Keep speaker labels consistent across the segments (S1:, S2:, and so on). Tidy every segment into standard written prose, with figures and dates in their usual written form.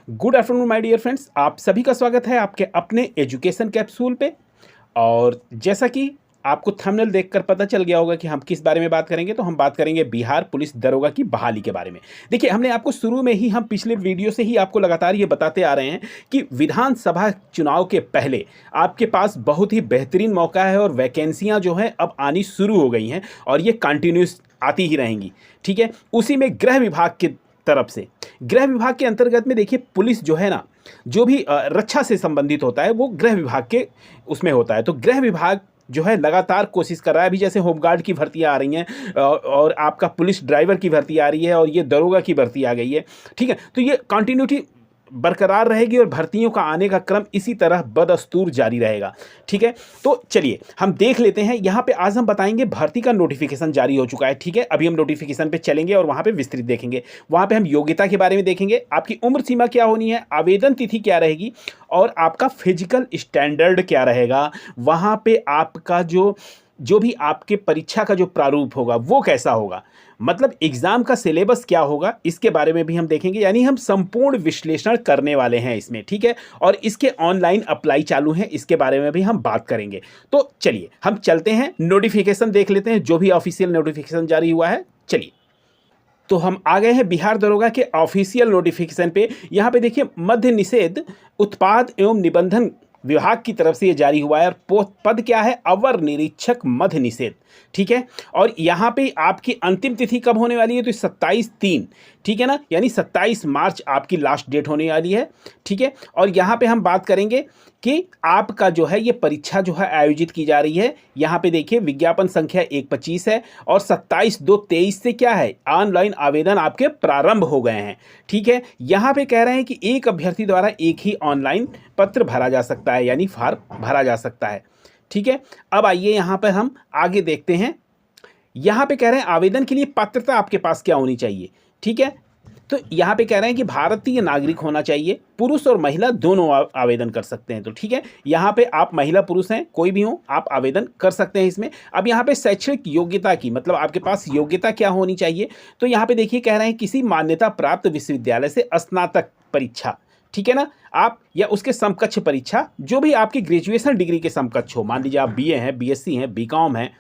S1: Good afternoon my dear friends, आप सभी का स्वागत है आपके अपने एजुकेशन कैप्सूल पे। और जैसा कि आपको थंबनेल देखकर पता चल गया होगा कि हम किस बारे में बात करेंगे, तो हम बात करेंगे बिहार पुलिस दरोगा की बहाली के बारे में। देखिए, हमने आपको शुरू में ही, हम पिछले वीडियो से ही आपको लगातार ये बताते आ रहे हैं कि विधानसभा चुनाव के पहले आपके पास बहुत ही बेहतरीन मौका है और वैकेंसियां जो हैं अब आनी शुरू हो गई हैं और ये कंटिन्यूस आती ही रहेंगी। ठीक है, उसी में गृह विभाग की तरफ से, गृह विभाग के अंतर्गत में देखिए, पुलिस जो है ना, जो भी रक्षा से संबंधित होता है वो गृह विभाग के उसमें होता है। तो गृह विभाग जो है लगातार कोशिश कर रहा है। अभी जैसे होमगार्ड की भर्तियां आ रही हैं और आपका पुलिस ड्राइवर की भर्ती आ रही है और ये दरोगा की भर्ती आ गई है। ठीक है, तो ये कंटिन्यूटी बरकरार रहेगी और भर्तियों का आने का क्रम इसी तरह बदस्तूर जारी रहेगा। ठीक है, तो चलिए हम देख लेते हैं। यहाँ पे आज हम बताएंगे भर्ती का नोटिफिकेशन जारी हो चुका है। ठीक है, अभी हम नोटिफिकेशन पे चलेंगे और वहाँ पे विस्तृत देखेंगे। वहाँ पे हम योग्यता के बारे में देखेंगे, आपकी उम्र सीमा क्या होनी है, आवेदन तिथि क्या रहेगी और आपका फिजिकल स्टैंडर्ड क्या रहेगा। वहाँ पे आपका जो भी आपके परीक्षा का जो प्रारूप होगा वो कैसा होगा, मतलब एग्जाम का सिलेबस क्या होगा, इसके बारे में भी हम देखेंगे। यानी हम संपूर्ण विश्लेषण करने वाले हैं इसमें। ठीक है, और इसके ऑनलाइन अप्लाई चालू हैं, इसके बारे में भी हम बात करेंगे। तो चलिए हम चलते हैं, नोटिफिकेशन देख लेते हैं, जो भी ऑफिशियल नोटिफिकेशन जारी हुआ है। चलिए, तो हम आ गए हैं बिहार दरोगा के ऑफिशियल नोटिफिकेशन पे। यहाँ पे देखिए, मद्य निषेध उत्पाद एवं निबंधन विभाग की तरफ से ये जारी हुआ है और पद क्या है, अवर निरीक्षक मद्य निषेध। ठीक है, और यहाँ पे आपकी अंतिम तिथि कब होने वाली है, तो 27/3। ठीक है ना, यानी 27 मार्च आपकी लास्ट डेट होने वाली है। ठीक है, और यहाँ पे हम बात करेंगे कि आपका जो है ये परीक्षा जो है आयोजित की जा रही है। यहाँ पे देखिए, विज्ञापन संख्या 125 है और 27/2/23 से क्या है, ऑनलाइन आवेदन आपके प्रारंभ हो गए हैं। ठीक है, यहाँ पे कह रहे हैं कि एक अभ्यर्थी द्वारा एक ही ऑनलाइन पत्र भरा जा सकता है, यानी फॉर्म भरा जा सकता है। ठीक है, अब आइए यहाँ पर हम आगे देखते हैं। यहाँ पे कह रहे हैं आवेदन के लिए पात्रता आपके पास क्या होनी चाहिए। ठीक है, तो यहाँ पे कह रहे हैं कि भारतीय नागरिक होना चाहिए, पुरुष और महिला दोनों आवेदन कर सकते हैं। तो ठीक है, यहाँ पे आप महिला पुरुष हैं, कोई भी हो, आप आवेदन कर सकते हैं इसमें। अब यहाँ पे शैक्षणिक योग्यता की, मतलब आपके पास योग्यता क्या होनी चाहिए, तो यहाँ पे देखिए कह रहे हैं किसी मान्यता प्राप्त विश्वविद्यालय से स्नातक परीक्षा, ठीक है ना, आप या उसके समकक्ष परीक्षा, जो भी आपकी ग्रेजुएशन डिग्री के समकक्ष हो। मान लीजिए आप बीए हैं, बीएससी हैं, बीकॉम हैं,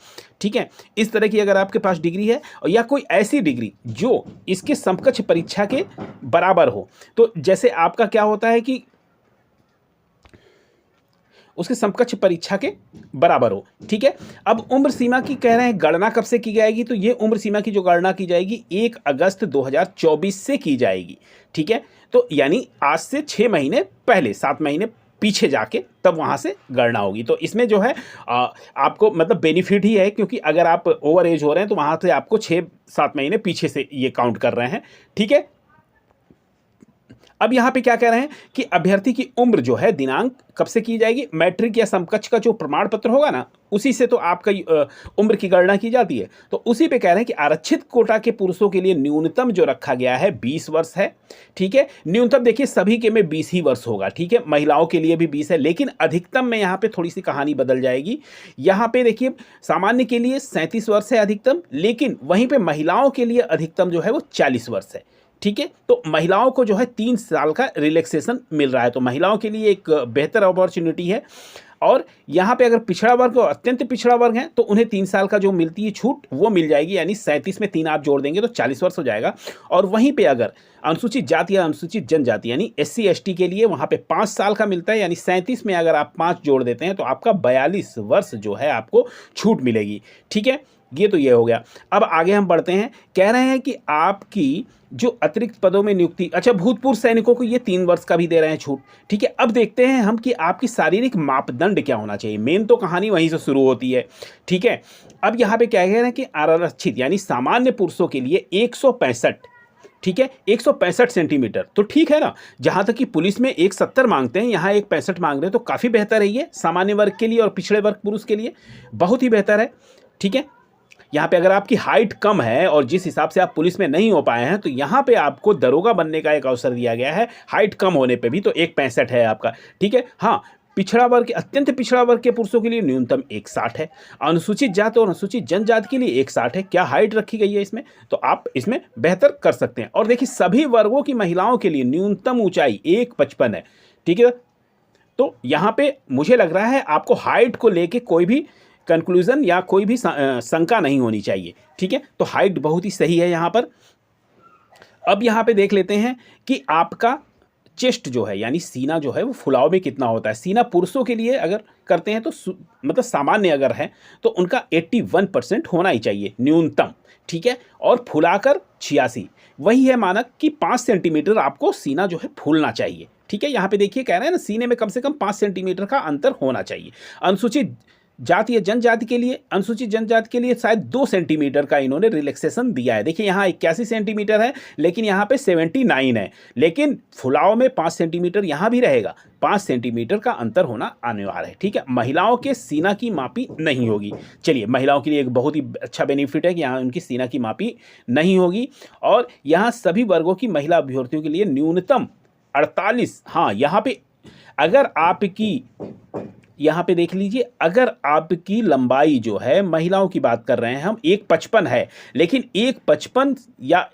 S1: ठीक है, इस तरह की अगर आपके पास डिग्री है और या कोई ऐसी डिग्री जो इसके समकक्ष परीक्षा के बराबर हो। तो जैसे आपका क्या होता है कि उसके समकक्ष परीक्षा के बराबर हो। ठीक है, अब उम्र सीमा की कह रहे हैं गणना कब से की जाएगी, तो ये उम्र सीमा की जो गणना की जाएगी 1 अगस्त 2024 से की जाएगी। ठीक है, तो यानी आज से 6 महीने पहले, 7 महीने पीछे जाके तब वहाँ से गणना होगी। तो इसमें जो है आपको मतलब बेनिफिट ही है, क्योंकि अगर आप ओवर एज हो रहे हैं तो वहाँ से आपको 6-7 महीने पीछे से ये काउंट कर रहे हैं। ठीक है, अब यहाँ पे क्या कह रहे हैं कि अभ्यर्थी की उम्र जो है दिनांक कब से की जाएगी, मैट्रिक या समकक्ष का जो प्रमाण पत्र होगा ना, उसी से तो आपका उम्र की गणना की जाती है। तो उसी पे कह रहे हैं कि आरक्षित कोटा के पुरुषों के लिए न्यूनतम जो रखा गया है 20 वर्ष है। ठीक है, न्यूनतम देखिए सभी के में 20 ही वर्ष होगा। ठीक है, महिलाओं के लिए भी 20 है, लेकिन अधिकतम में यहाँ पे थोड़ी सी कहानी बदल जाएगी। यहाँ पे देखिए, सामान्य के लिए 37 वर्ष है अधिकतम, लेकिन वहीं पर महिलाओं के लिए अधिकतम जो है वो 40 वर्ष है। ठीक है, तो महिलाओं को जो है 3 साल का रिलैक्सेशन मिल रहा है, तो महिलाओं के लिए एक बेहतर अपॉर्चुनिटी है। और यहाँ पे अगर पिछड़ा वर्ग और अत्यंत पिछड़ा वर्ग है तो उन्हें 3 साल का जो मिलती है छूट वो मिल जाएगी, यानी 37 में 3 आप जोड़ देंगे तो 40 वर्ष हो जाएगा। और वहीं पे अगर अनुसूचित जाति या अनुसूचित जनजाति यानी SC ST के लिए वहाँ पे 5 साल का मिलता है, यानी 37 में अगर आप 5 जोड़ देते हैं तो आपका 42 वर्ष जो है आपको छूट मिलेगी। ठीक है, ये तो ये हो गया। अब आगे हम बढ़ते हैं, कह रहे हैं कि आपकी जो अतिरिक्त पदों में नियुक्ति, अच्छा भूतपूर्व सैनिकों को ये 3 वर्ष का भी दे रहे हैं छूट। ठीक है, अब देखते हैं हम कि आपकी शारीरिक मापदंड क्या होना चाहिए। मेन तो कहानी वहीं से शुरू होती है। ठीक है, अब यहाँ पे क्या कह रहे हैं कि आरक्षित यानी सामान्य पुरुषों के लिए 165, ठीक है, 165 सेंटीमीटर, तो ठीक है ना। जहाँ तक कि पुलिस में 170 मांगते हैं, यहाँ 165 मांग रहे हैं, तो काफ़ी बेहतर है ये सामान्य वर्ग के लिए और पिछड़े वर्ग पुरुष के लिए बहुत ही बेहतर है। ठीक है, यहाँ पे अगर आपकी हाइट कम है और जिस हिसाब से आप पुलिस में नहीं हो पाए हैं, तो यहाँ पे आपको दरोगा बनने का एक अवसर दिया गया है, हाइट कम होने पे भी, तो 165 है आपका। ठीक है, हाँ, पिछड़ा वर्ग, अत्यंत पिछड़ा वर्ग के पुरुषों के लिए न्यूनतम 160 है। अनुसूचित जाति और अनुसूचित जनजाति के लिए 160 है। क्या हाइट रखी गई है इसमें, तो आप इसमें बेहतर कर सकते हैं। और देखिए सभी वर्गों की महिलाओं के लिए न्यूनतम ऊंचाई 155 है। ठीक है, तो यहाँ पे मुझे लग रहा है आपको हाइट को लेके कोई भी कंक्लूजन या कोई भी शंका नहीं होनी चाहिए। ठीक है, तो हाइट बहुत ही सही है यहाँ पर। अब यहाँ पे देख लेते हैं कि आपका चेस्ट जो है यानी सीना जो है वो फुलाव में कितना होता है। सीना पुरुषों के लिए अगर करते हैं तो मतलब सामान्य अगर है तो उनका 81% होना ही चाहिए न्यूनतम। ठीक है, और फुलाकर 86, वही है मानक कि 5 सेंटीमीटर आपको सीना जो है फूलना चाहिए। ठीक है, यहाँ पे देखिए कह रहे हैं ना सीने में कम से कम 5 सेंटीमीटर का अंतर होना चाहिए। अनुसूचित जाति या जनजाति के लिए, अनुसूचित जनजाति के लिए शायद 2 सेंटीमीटर का इन्होंने रिलैक्सेशन दिया है। देखिए यहाँ 81 सेंटीमीटर है लेकिन यहाँ पे 79 है, लेकिन फुलाव में 5 सेंटीमीटर यहाँ भी रहेगा। 5 सेंटीमीटर का अंतर होना अनिवार्य है। ठीक है, महिलाओं के सीना की मापी नहीं होगी। चलिए, महिलाओं के लिए एक बहुत ही अच्छा बेनिफिट है कि यहाँ उनकी सीना की मापी नहीं होगी। और यहाँ सभी वर्गों की महिला अभ्यर्थियों के लिए न्यूनतम 48, हाँ यहाँ पे अगर आपकी, यहाँ पे देख लीजिए, अगर आपकी लंबाई जो है, महिलाओं की बात कर रहे हैं हम, 155 है, लेकिन 155 या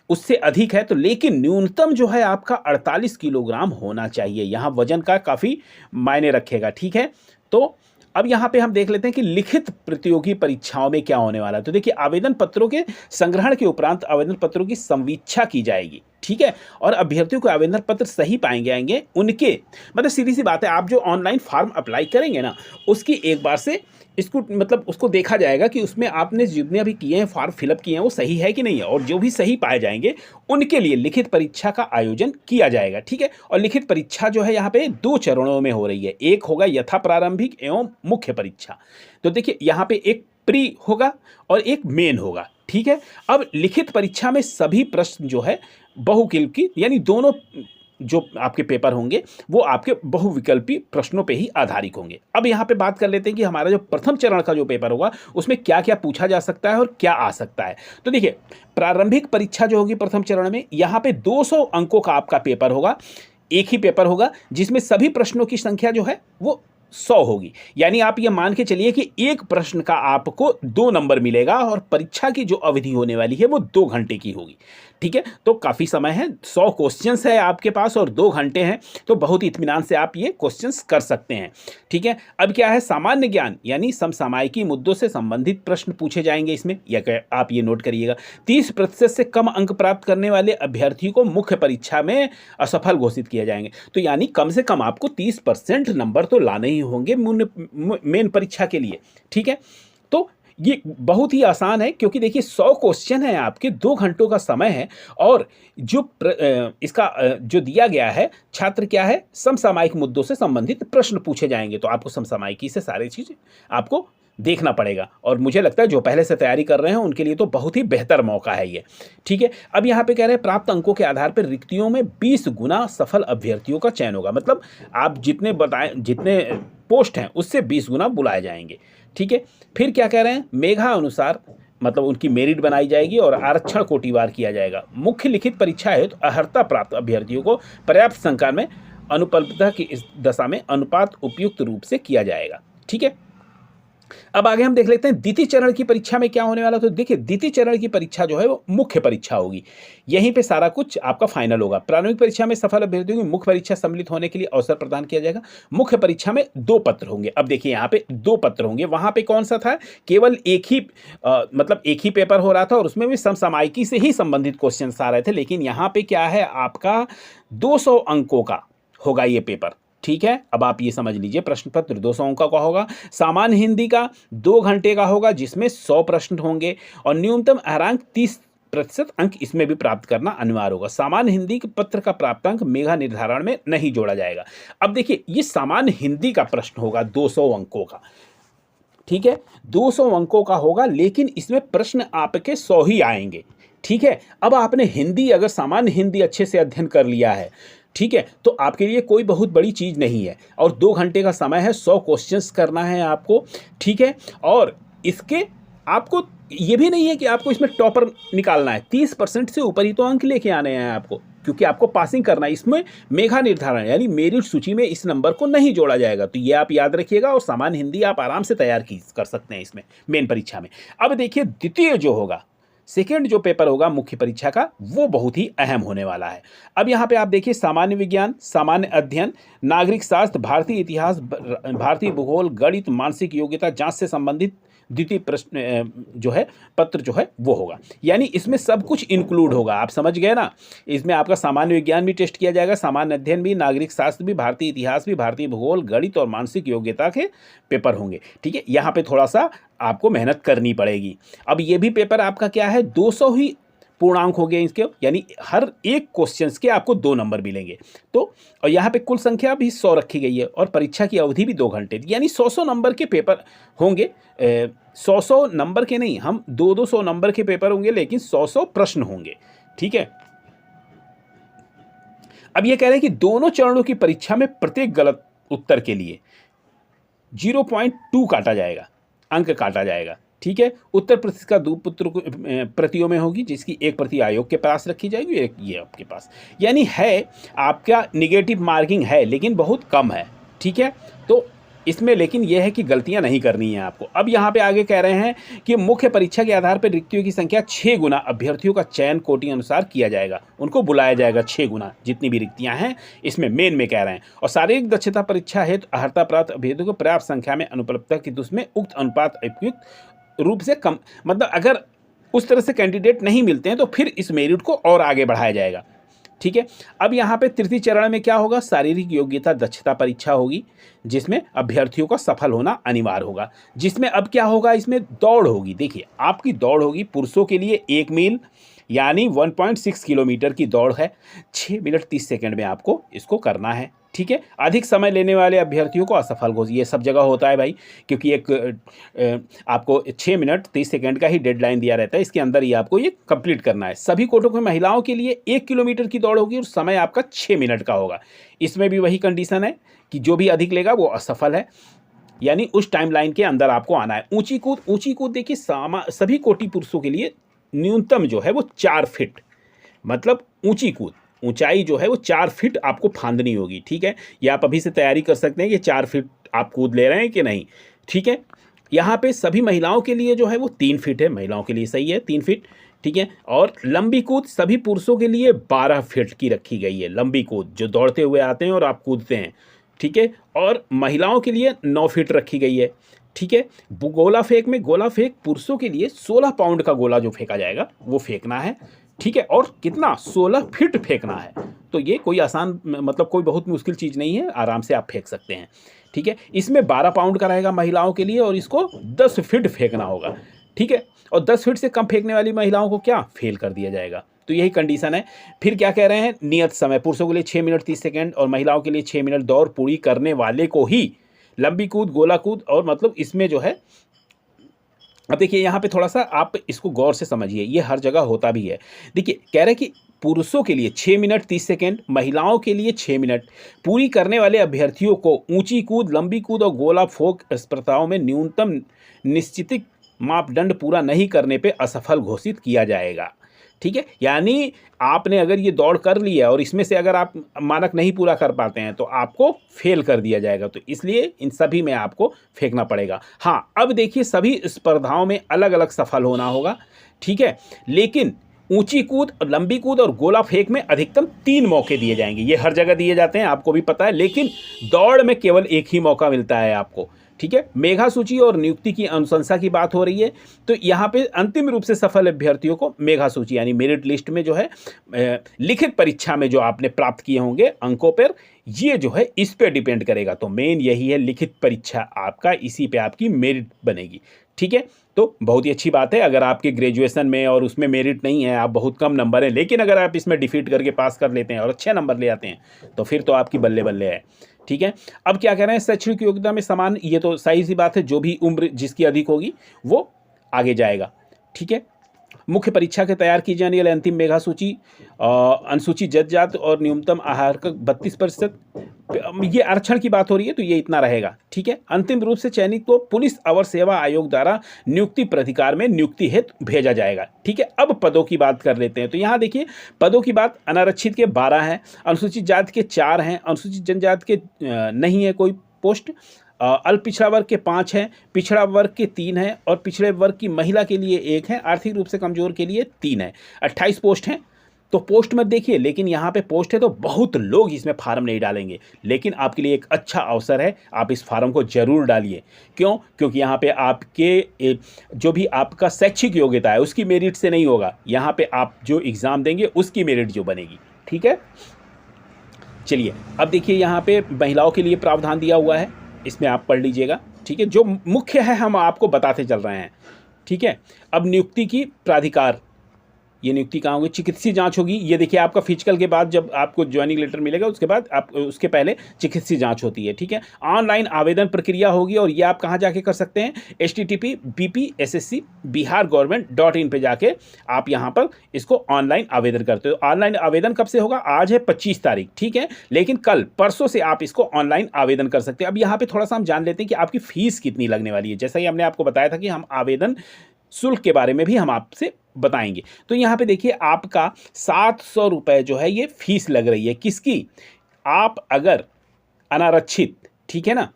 S1: उससे अधिक है तो, लेकिन न्यूनतम जो है आपका 48 किलोग्राम होना चाहिए। यहाँ वजन का काफ़ी मायने रखेगा। ठीक है, तो अब यहाँ पे हम देख लेते हैं कि लिखित प्रतियोगी परीक्षाओं में क्या होने वाला है। तो देखिए आवेदन पत्रों के संग्रहण के उपरांत आवेदन पत्रों की संवीक्षा की जाएगी। ठीक है, और अभ्यर्थियों को आवेदन पत्र सही पाए जाएंगे उनके, मतलब सीधी सी बात है, आप जो ऑनलाइन फॉर्म अप्लाई करेंगे ना उसकी एक बार से इसको मतलब उसको देखा जाएगा कि उसमें आपने जितने भी किए हैं फॉर्म फिलअप किए हैं वो सही है कि नहीं है, और जो भी सही पाए जाएंगे उनके लिए लिखित परीक्षा का आयोजन किया जाएगा। ठीक है, और लिखित परीक्षा जो है यहाँ पे 2 चरणों में हो रही है। एक होगा यथा प्रारंभिक एवं मुख्य परीक्षा। तो देखिए यहाँ पे एक प्री होगा और एक मेन होगा। ठीक है, अब लिखित परीक्षा में सभी प्रश्न जो है बहुविकल्पी, यानी दोनों जो आपके पेपर होंगे वो आपके बहुविकल्पी प्रश्नों पे ही आधारित होंगे। अब यहाँ पे बात कर लेते हैं कि हमारा जो प्रथम चरण का जो पेपर होगा उसमें क्या क्या पूछा जा सकता है और क्या आ सकता है। तो देखिए प्रारंभिक परीक्षा जो होगी प्रथम चरण में, यहाँ पे 200 अंकों का आपका पेपर होगा। एक ही पेपर होगा जिसमें सभी प्रश्नों की संख्या जो है वो 100 होगी। यानी आप ये मान के चलिए कि एक प्रश्न का आपको 2 नंबर मिलेगा और परीक्षा की जो अवधि होने वाली है वो 2 घंटे की होगी। ठीक है, तो काफ़ी समय है, 100 क्वेश्चंस है आपके पास और 2 घंटे हैं, तो बहुत ही इत्मीनान से आप ये क्वेश्चंस कर सकते हैं। ठीक है, अब क्या है, सामान्य ज्ञान यानी समसामयिकी मुद्दों से संबंधित प्रश्न पूछे जाएंगे इसमें, या आप ये नोट करिएगा। 30% से कम अंक प्राप्त करने वाले अभ्यर्थी को मुख्य परीक्षा में असफल घोषित किए जाएंगे। तो यानी कम से कम आपको 30% नंबर तो लाने ही होंगे मेन परीक्षा के लिए। ठीक है, तो ये बहुत ही आसान है क्योंकि देखिए 100 क्वेश्चन है आपके, 2 घंटों का समय है, और जो इसका जो दिया गया है छात्र क्या है, समसामयिक मुद्दों से संबंधित प्रश्न पूछे जाएंगे। तो आपको समसामयिकी से सारी चीज़ें आपको देखना पड़ेगा, और मुझे लगता है जो पहले से तैयारी कर रहे हैं उनके लिए तो बहुत ही बेहतर मौका है ये। ठीक है, अब यहाँ पे कह रहे हैं प्राप्त अंकों के आधार पर रिक्तियों में 20 गुना सफल अभ्यर्थियों का चयन होगा। मतलब आप जितने बताएं, जितने पोस्ट हैं उससे 20 गुना बुलाए जाएंगे। ठीक है, फिर क्या कह रहे हैं, मेधा अनुसार मतलब उनकी मेरिट बनाई जाएगी और आरक्षण कोटिवार किया जाएगा। मुख्य लिखित परीक्षा है तो अर्हता प्राप्त अभ्यर्थियों को पर्याप्त संख्या में अनुपलब्धता की इस दशा में अनुपात उपयुक्त रूप से किया जाएगा। ठीक है, अब आगे हम देख लेते हैं द्वितीय चरण की परीक्षा में क्या होने वाला। तो देखिए द्वितीय चरण की परीक्षा जो है वो मुख्य परीक्षा होगी, यहीं पे सारा कुछ आपका फाइनल होगा। प्रारंभिक परीक्षा में सफल अभ्यर्थियों को मुख्य परीक्षा सम्मिलित होने के लिए अवसर प्रदान किया जाएगा। मुख्य परीक्षा में 2 पत्र होंगे। अब देखिए यहाँ पे 2 पत्र होंगे, वहां पे कौन सा था, केवल एक ही पेपर हो रहा था और उसमें भी समसामयिकी से ही संबंधित क्वेश्चन आ रहे थे, लेकिन यहाँ पे क्या है, आपका 200 अंकों का होगा ये पेपर। ठीक है, अब आप ये समझ लीजिए प्रश्न पत्र 200 अंक का होगा। सामान्य हिंदी का 2 घंटे का होगा जिसमें 100 प्रश्न होंगे और न्यूनतम अहरांक 30% अंक इसमें भी प्राप्त करना अनिवार्य होगा। सामान्य हिंदी के पत्र का प्राप्तांक मेधा निर्धारण में नहीं जोड़ा जाएगा। अब देखिए ये सामान्य हिंदी का प्रश्न होगा 200 अंकों का। ठीक है, 200 अंकों का होगा, लेकिन इसमें प्रश्न आपके 100 ही आएंगे। ठीक है, अब आपने हिंदी, अगर सामान्य हिंदी अच्छे से अध्ययन कर लिया है, ठीक है, तो आपके लिए कोई बहुत बड़ी चीज़ नहीं है, और 2 घंटे का समय है, 100 क्वेश्चंस करना है आपको। ठीक है, और इसके आपको ये भी नहीं है कि आपको इसमें टॉपर निकालना है, 30% से ऊपर ही तो अंक लेके आने हैं आपको, क्योंकि आपको पासिंग करना है। इसमें मेधा निर्धारण यानी मेरिट सूची में इस नंबर को नहीं जोड़ा जाएगा, तो ये आप याद रखिएगा। और सामान्य हिंदी आप आराम से तैयार कर सकते हैं इसमें मेन परीक्षा में। अब देखिए द्वितीय जो होगा, सेकेंड जो पेपर होगा मुख्य परीक्षा का, वो बहुत ही अहम होने वाला है। अब यहाँ पे आप देखिए सामान्य विज्ञान, सामान्य अध्ययन, नागरिक शास्त्र, भारतीय इतिहास, भारतीय भूगोल, गणित, मानसिक योग्यता जांच से संबंधित द्वितीय प्रश्न जो है पत्र जो है वो होगा। यानी इसमें सब कुछ इंक्लूड होगा, आप समझ गए ना। इसमें आपका सामान्य विज्ञान भी टेस्ट किया जाएगा, सामान्य अध्ययन भी, नागरिक शास्त्र भी, भारतीय इतिहास भी, भारतीय भूगोल, गणित और मानसिक योग्यता के पेपर होंगे। ठीक है, यहाँ पे थोड़ा सा आपको मेहनत करनी पड़ेगी। अब ये भी पेपर आपका क्या है, 200 ही पूर्णांक हो गए इसके, यानी हर एक क्वेश्चंस के आपको 2 नंबर मिलेंगे। तो और यहाँ पे कुल संख्या भी 100 रखी गई है और परीक्षा की अवधि भी 2 घंटे, यानी 100 नंबर के पेपर होंगे। 100 नंबर के नहीं, हम 200 नंबर के पेपर होंगे, लेकिन 100 प्रश्न होंगे। ठीक है, अब ये कह रहे हैं कि दोनों चरणों की परीक्षा में प्रत्येक गलत उत्तर के लिए 0.2 काटा जाएगा, अंक काटा जाएगा। ठीक है, उत्तर पुस्तिका 2 प्रतियों में होगी, जिसकी 1 प्रति आयोग के पास रखी जाएगी, एक ये आपके पास। यानी है आपका निगेटिव मार्किंग है, लेकिन बहुत कम है। ठीक है, तो इसमें लेकिन यह है कि गलतियां नहीं करनी है आपको। अब यहाँ पे आगे कह रहे हैं कि मुख्य परीक्षा के आधार पर रिक्तियों की संख्या 6 गुना अभ्यर्थियों का चयन कोटि अनुसार किया जाएगा, उनको बुलाया जाएगा 6 गुना जितनी भी रिक्तियां हैं इसमें मेन में कह रहे हैं। और शारीरिक दक्षता परीक्षा हेतु अर्हता प्राप्त अभ्यर्थियों को पर्याप्त संख्या में अनुपलब्धता की उसमें उक्त अनुपात उपयुक्त रूप से कम, मतलब अगर उस तरह से कैंडिडेट नहीं मिलते हैं तो फिर इस मेरिट को और आगे बढ़ाया जाएगा। ठीक है, अब यहाँ पे तृतीय चरण में क्या होगा, शारीरिक योग्यता दक्षता परीक्षा होगी, जिसमें अभ्यर्थियों का सफल होना अनिवार्य होगा। जिसमें अब क्या होगा, इसमें दौड़ होगी। देखिए आपकी दौड़ होगी पुरुषों के लिए 1 मील यानी 1.6 किलोमीटर की दौड़ है, 6 मिनट 30 सेकंड में आपको इसको करना है। ठीक है, अधिक समय लेने वाले अभ्यर्थियों को असफल घोषित, ये सब जगह होता है भाई, क्योंकि आपको 6 मिनट 30 सेकंड का ही डेडलाइन दिया रहता है, इसके अंदर ही आपको ये कंप्लीट करना है। सभी कोटों में महिलाओं के लिए 1 किलोमीटर की दौड़ होगी और समय आपका 6 मिनट का होगा। इसमें भी वही कंडीशन है कि जो भी अधिक लेगा वो असफल है, यानी उस टाइमलाइन के अंदर आपको आना है। ऊंची कूद देखिए सभी कोटि पुरुषों के लिए न्यूनतम जो है वो 4 फीट, मतलब ऊंची कूद ऊंचाई जो है वो 4 फीट आपको फांदनी होगी। ठीक है, ये आप अभी से तैयारी कर सकते हैं कि 4 फीट आप कूद ले रहे हैं कि नहीं। ठीक है, यहाँ पे सभी महिलाओं के लिए जो है वो 3 फीट है, महिलाओं के लिए सही है 3 फीट। ठीक है, और लंबी कूद सभी पुरुषों के लिए 12 फीट की रखी गई है, लंबी कूद जो दौड़ते हुए आते हैं और आप कूदते हैं। ठीक है, और महिलाओं के लिए 9 फीट रखी गई है। ठीक है, गोला फेंक पुरुषों के लिए 16 पाउंड का गोला जो फेंका जाएगा वो फेंकना है। ठीक है, और कितना 16 फीट फेंकना है, तो ये कोई आसान मतलब कोई बहुत मुश्किल चीज़ नहीं है, आराम से आप फेंक सकते हैं। ठीक है, इसमें 12 पाउंड का रहेगा महिलाओं के लिए और इसको 10 फीट फेंकना होगा। ठीक है, और 10 फीट से कम फेंकने वाली महिलाओं को क्या फेल कर दिया जाएगा। तो यही कंडीशन है। फिर क्या कह रहे हैं, नियत समय पुरुषों के लिए 6 मिनट 30 सेकेंड और महिलाओं के लिए 6 मिनट दौड़ पूरी करने वाले को ही लंबी कूद गोला कूद, और मतलब इसमें जो है अब देखिए यहाँ पे थोड़ा सा आप इसको गौर से समझिए, ये हर जगह होता भी है। देखिए कह रहे हैं कि पुरुषों के लिए 6 मिनट 30 सेकेंड, महिलाओं के लिए 6 मिनट पूरी करने वाले अभ्यर्थियों को ऊंची कूद, लंबी कूद और गोला फेंक स्पर्धाओं में न्यूनतम निश्चित मापदंड पूरा नहीं करने पे असफल घोषित किया जाएगा। ठीक है, यानी आपने अगर ये दौड़ कर ली है और इसमें से अगर आप मानक नहीं पूरा कर पाते हैं तो आपको फेल कर दिया जाएगा, तो इसलिए इन सभी में आपको फेंकना पड़ेगा। हाँ, अब देखिए सभी स्पर्धाओं में अलग अलग सफल होना होगा। ठीक है, लेकिन ऊंची कूद, लंबी कूद और गोला फेंक में अधिकतम 3 मौके दिए जाएंगे। ये हर जगह दिए जाते हैं, आपको भी पता है, लेकिन दौड़ में केवल 1 ही मौका मिलता है आपको। ठीक है, मेधा सूची और नियुक्ति की अनुशंसा की बात हो रही है, तो यहाँ पे अंतिम रूप से सफल अभ्यर्थियों को मेधा सूची यानी मेरिट लिस्ट में जो है लिखित परीक्षा में जो आपने प्राप्त किए होंगे अंकों पर, ये जो है इस पे डिपेंड करेगा। तो मेन यही है, लिखित परीक्षा आपका, इसी पे आपकी मेरिट बनेगी। ठीक है, तो बहुत ही अच्छी बात है। अगर आपके ग्रेजुएशन में और उसमें मेरिट नहीं है, आप बहुत कम नंबर हैं, लेकिन अगर आप इसमें डिफीट करके पास कर लेते हैं और अच्छे नंबर ले आते हैं तो फिर तो आपकी बल्ले बल्ले है। ठीक है, अब क्या कह रहे हैं, शैक्षणिक योग्यता में समान, ये तो सही सी बात है, जो भी उम्र जिसकी अधिक होगी वो आगे जाएगा। ठीक है, मुख्य परीक्षा के तैयार की जाने वाली अंतिम मेधा सूची अनुसूचित जात और न्यूनतम आहार का 32% ये आरक्षण की बात हो रही है तो ये इतना रहेगा, ठीक है। अंतिम रूप से चयनित को पुलिस अवर सेवा आयोग द्वारा नियुक्ति प्राधिकार में नियुक्ति हेतु भेजा जाएगा, ठीक है। अब पदों की बात कर लेते हैं। तो यहाँ देखिए पदों की बात, अनारक्षित के 12 हैं, अनुसूचित जाति के 4 हैं, अनुसूचित जनजाति के नहीं है कोई पोस्ट, अल्प पिछड़ा वर्ग के 5 हैं, पिछड़ा वर्ग के 3 हैं और पिछड़े वर्ग की महिला के लिए 1 है, आर्थिक रूप से कमजोर के लिए 3 है। 28 पोस्ट हैं। तो पोस्ट मत देखिए, लेकिन यहाँ पे पोस्ट है तो बहुत लोग इसमें फार्म नहीं डालेंगे, लेकिन आपके लिए एक अच्छा अवसर है, आप इस फार्म को जरूर डालिए। क्यों? क्योंकि यहाँ पे आपके जो भी आपका शैक्षिक योग्यता है उसकी मेरिट से नहीं होगा, यहाँ पे आप जो एग्ज़ाम देंगे उसकी मेरिट जो बनेगी, ठीक है। चलिए अब देखिए यहाँ पे महिलाओं के लिए प्रावधान दिया हुआ है, इसमें आप पढ़ लीजिएगा, ठीक है। जो मुख्य है हम आपको बताते चल रहे हैं, ठीक है। अब नियुक्ति की प्राधिकार, ये नियुक्ति कहाँ होगी? चिकित्सीय जांच होगी। ये देखिए आपका फिजिकल के बाद जब आपको ज्वाइनिंग लेटर मिलेगा उसके बाद आप उसके पहले चिकित्सीय जांच होती है, ठीक है। ऑनलाइन आवेदन प्रक्रिया होगी और ये आप कहाँ जाके कर सकते हैं? http://bpssc bihargovernment.in पे जाके आप यहाँ पर इसको ऑनलाइन आवेदन करते हो। ऑनलाइन आवेदन कब से होगा? आज है 25 तारीख, ठीक है, लेकिन कल परसों से आप इसको ऑनलाइन आवेदन कर सकते हैं। अब यहाँ पे थोड़ा सा हम जान लेते हैं कि आपकी फीस कितनी लगने वाली है। जैसा कि हमने आपको बताया था कि हम आवेदन शुल्क के बारे में भी हम आपसे बताएंगे। तो यहाँ पे देखिए आपका 700 रुपये जो है ये फीस लग रही है। किसकी? आप अगर अनारक्षित, ठीक है ना,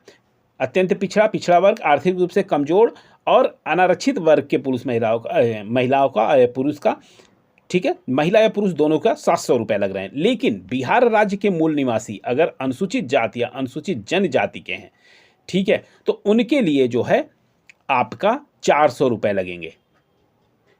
S1: अत्यंत पिछड़ा वर्ग, आर्थिक रूप से कमजोर और अनारक्षित वर्ग के पुरुष महिलाओं का पुरुष का, ठीक है, महिला या पुरुष दोनों का 700 रुपये लग रहे हैं। लेकिन बिहार राज्य के मूल निवासी अगर अनुसूचित जाति या अनुसूचित जनजाति के हैं, ठीक है, तो उनके लिए जो है आपका 400 रुपये लगेंगे,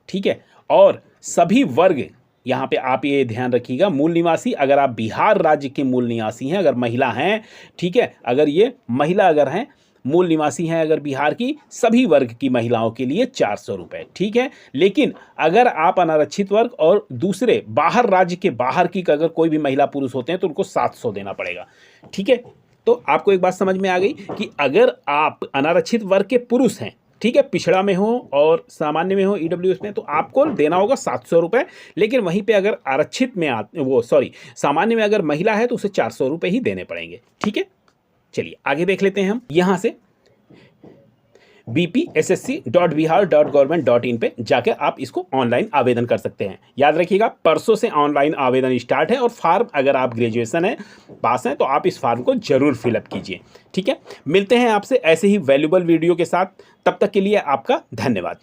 S1: ठीक है। और सभी वर्ग, यहाँ पे आप ये ध्यान रखिएगा, मूल निवासी अगर आप बिहार राज्य के मूल निवासी हैं, अगर महिला हैं, ठीक है, अगर ये महिला अगर हैं, मूल निवासी हैं अगर बिहार की, सभी वर्ग की महिलाओं के लिए 400 रुपये, ठीक है। लेकिन अगर आप अनारक्षित वर्ग और दूसरे बाहर राज्य के बाहर की अगर कोई भी महिला पुरुष होते हैं तो उनको 700 देना पड़ेगा, ठीक है। तो आपको एक बात समझ में आ गई कि अगर आप अनारक्षित वर्ग के पुरुष हैं, ठीक है, पिछड़ा में हो और सामान्य में हो, ईडब्ल्यूएस में, तो आपको देना होगा 700 रुपये। लेकिन वहीं पे अगर आरक्षित में सामान्य में अगर महिला है तो उसे 400 रुपये ही देने पड़ेंगे, ठीक है। चलिए आगे देख लेते हैं हम। यहाँ से bpssc.bihar.government.in पे जाकर आप इसको ऑनलाइन आवेदन कर सकते हैं। याद रखिएगा परसों से ऑनलाइन आवेदन स्टार्ट है और फार्म अगर आप ग्रेजुएशन है पास हैं तो आप इस फार्म को जरूर फिलअप कीजिए, ठीक है। मिलते हैं आपसे ऐसे ही वैल्यूबल वीडियो के साथ, तब तक के लिए आपका धन्यवाद।